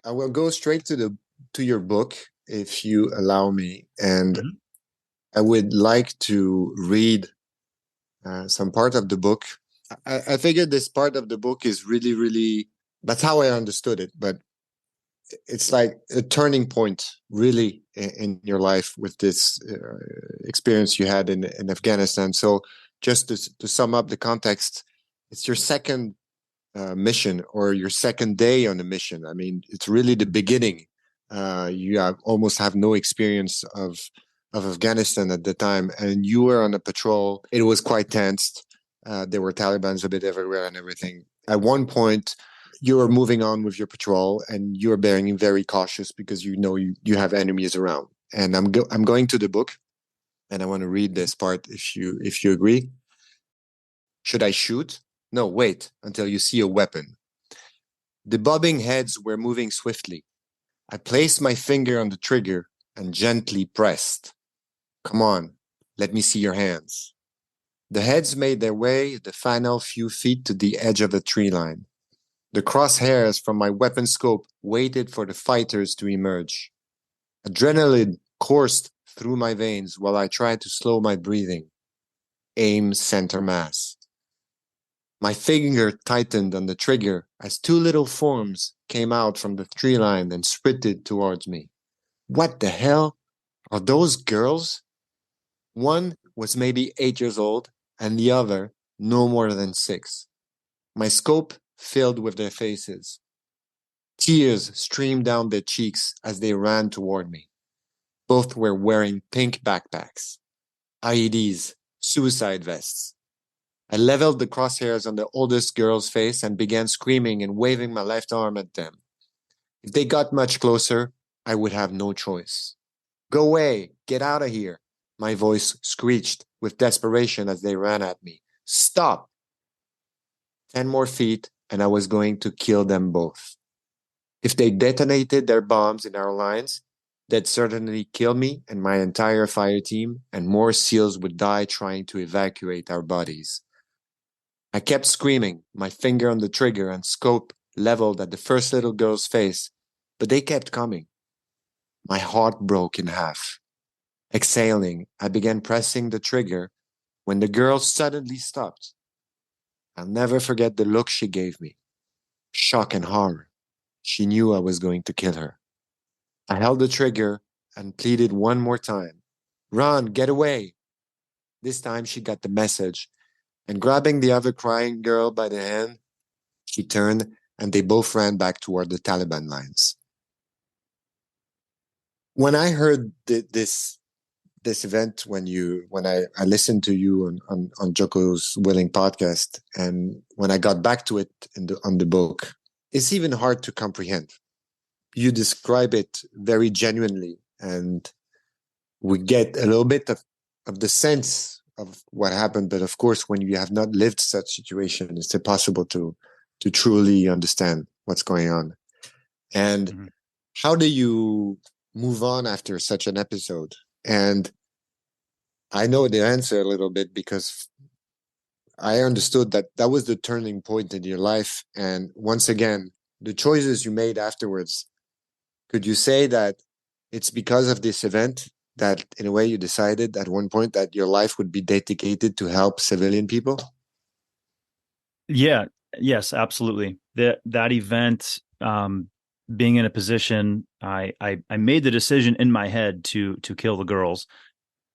I will go straight to your book if you allow me, and I would like to read some part of the book. I figured this part of the book is really, really. That's how I understood it, but it's like a turning point, really, in your life with this experience you had in Afghanistan. So, just to sum up the context, it's your second mission or your second day on a mission. I mean, it's really the beginning. You almost have no experience of Afghanistan at the time, and you were on a patrol. It was quite tense. There were Taliban's a bit everywhere and everything. At one point, you are moving on with your patrol, and you're being very cautious because you know you have enemies around. And I'm going to the book, and I want to read this part if you agree. Should I shoot? No, wait until you see a weapon. The bobbing heads were moving swiftly. I placed my finger on the trigger and gently pressed. Come on, let me see your hands. The heads made their way the final few feet to the edge of the tree line. The crosshairs from my weapon scope waited for the fighters to emerge. Adrenaline coursed through my veins while I tried to slow my breathing. Aim center mass. My finger tightened on the trigger as two little forms came out from the tree line and sprinted towards me. What the hell? Are those girls? One was maybe 8 years old, and the other no more than 6. My scope filled with their faces. Tears streamed down their cheeks as they ran toward me. Both were wearing pink backpacks, IEDs, suicide vests. I leveled the crosshairs on the oldest girl's face and began screaming and waving my left arm at them. If they got much closer, I would have no choice. Go away, get out of here, my voice screeched with desperation as they ran at me. Stop! 10 more feet, and I was going to kill them both. If they detonated their bombs in our lines, they'd certainly kill me and my entire fire team, and more SEALs would die trying to evacuate our bodies. I kept screaming, my finger on the trigger and scope leveled at the first little girl's face, but they kept coming. My heart broke in half. Exhaling, I began pressing the trigger when the girl suddenly stopped. I'll never forget the look she gave me. Shock and horror. She knew I was going to kill her. I held the trigger and pleaded one more time. Run, get away. This time she got the message, and grabbing the other crying girl by the hand, she turned and they both ran back toward the Taliban lines. When I heard this event, when I listened to you on Joko's Willing podcast, and when I got back to it on the book, it's even hard to comprehend. You describe it very genuinely, and we get a little bit of the sense of what happened. But of course, when you have not lived such situation, it's impossible to truly understand what's going on. And how do you move on after such an episode? And I know the answer a little bit because I understood that was the turning point in your life. And once again, the choices you made afterwards, could you say that it's because of this event that in a way you decided at one point that your life would be dedicated to help civilian people? Yeah, yes, absolutely. That event, being in a position, I made the decision in my head to kill the girls,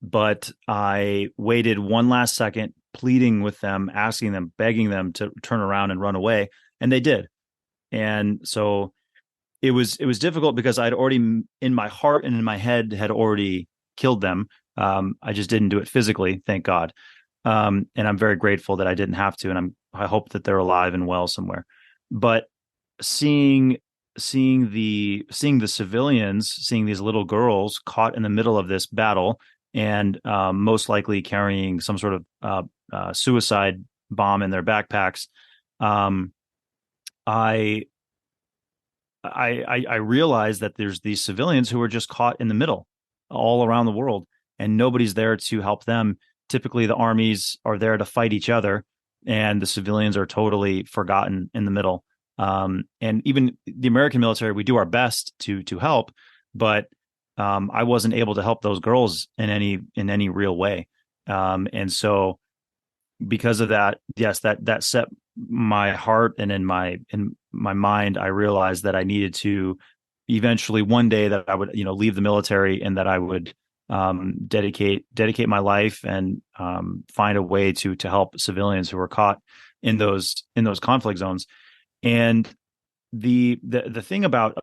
but I waited one last second, pleading with them, asking them, begging them to turn around and run away, and they did. And so it was difficult because I'd already in my heart and in my head had already killed them. I just didn't do it physically, thank God. And I'm very grateful that I didn't have to, and I hope that they're alive and well somewhere. But seeing the civilians, seeing these little girls caught in the middle of this battle, and most likely carrying some sort of suicide bomb in their backpacks, I realized that there's these civilians who are just caught in the middle all around the world, and nobody's there to help them. Typically, the armies are there to fight each other, and the civilians are totally forgotten in the middle. And even the American military, we do our best to help, but I wasn't able to help those girls in any real way. And so because of that, yes, that set my heart, and in my mind, I realized that I needed to eventually one day that I would, leave the military, and that I would dedicate my life and find a way to help civilians who were caught in those conflict zones. And the thing about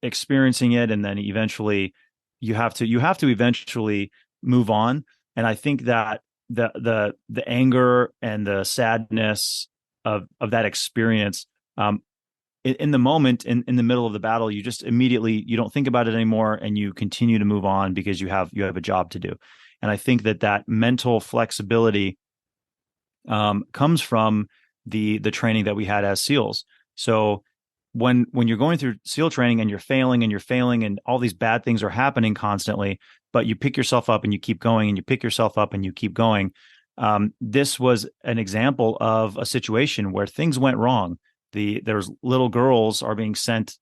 experiencing it, and then eventually you have to eventually move on. And I think that the anger and the sadness of that experience, in the moment, in the middle of the battle, you just immediately, you don't think about it anymore, and you continue to move on because you have a job to do. And I think that mental flexibility comes from the training that we had as SEALs. So when you're going through SEAL training and you're failing and all these bad things are happening constantly, but you pick yourself up and you keep going, and you pick yourself up and you keep going. This was an example of a situation where things went wrong. There's little girls are being sent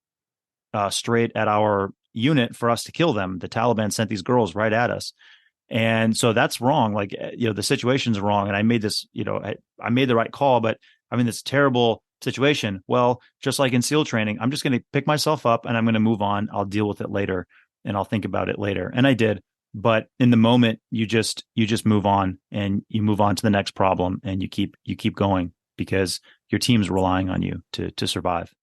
straight at our unit for us to kill them. The Taliban sent these girls right at us. And so that's wrong. Like, the situation's wrong. And I made this, I made the right call, but I'm in this terrible situation. Well, just like in SEAL training, I'm just going to pick myself up and I'm going to move on. I'll deal with it later, and I'll think about it later. And I did. But in the moment, you just move on, and you move on to the next problem, and you keep going, because your team's relying on you to survive.